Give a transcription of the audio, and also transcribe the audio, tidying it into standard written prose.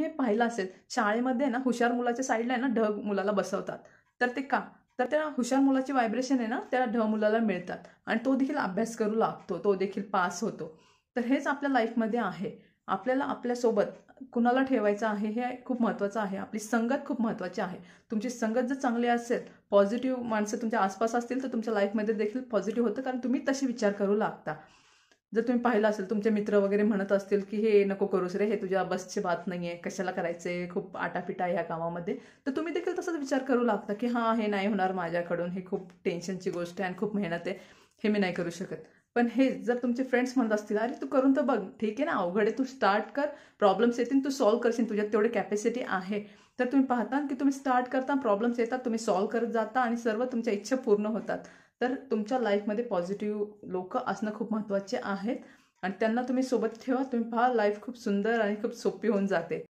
हे पाहिलं असेल, शाळेमध्ये ना हुशार मुलाच्या साईडला आहे ना ढ मुलाला बसवतात. तर ते का? तर त्या हुशार मुलाची व्हायब्रेशन आहे ना त्या ढ मुलाला मिळतात आणि तो देखील अभ्यास करू लागतो, तो देखील पास होतो. तर हेच आपल्या लाईफमध्ये आहे. आपल्याला आपल्यासोबत कुणाला ठेवायचं आहे हे खूप महत्त्वाचं आहे. आपली संगत खूप महत्त्वाची आहे. तुमची संगत जर चांगली असेल, पॉझिटिव्ह माणसं तुमच्या आसपास असतील, तर तुमच्या लाईफमध्ये देखील पॉझिटिव्ह होतं, कारण तुम्ही तसे विचार करू लागता. जर तुम्ही पाहिलं असेल, तुमचे मित्र वगैरे म्हणत असतील की हे नको करूस रे, हे तुझ्या बसची बात नाहीये, कशाला करायचंय, खूप आटापिटा ह्या कामामध्ये, तर तुम्ही देखील तसाच विचार करू लागता की हां, हे नाही होणार माझ्याकडून, हे खूप टेन्शनची गोष्ट आहे आणि खूप मेहनत आहे, हे मी नाही करू शकत. पण हे जर तुमचे फ्रेंड्स म्हणत असतील, अरे तू करून तर बघ, ठीक आहे ना, अवघड आहे, तू स्टार्ट कर, प्रॉब्लेम्स येतील, तू सॉल्व्ह करशील, तुझ्यात तेवढी कॅपॅसिटी आहे. तर तुम्ही पाहता की तुम्ही स्टार्ट करता, प्रॉब्लेम्स येतात, तुम्ही सॉल्व्ह करत जाता आणि सर्व तुमच्या इच्छा पूर्ण होतात. तर तुमच्या लाईफमध्ये पॉझिटिव्ह लोक असणं खूप महत्त्वाचे आहेत आणि त्यांना तुम्ही सोबत ठेवा. तुम्ही पहा, लाईफ खूप सुंदर आणि खूप सोपी होऊन जाते.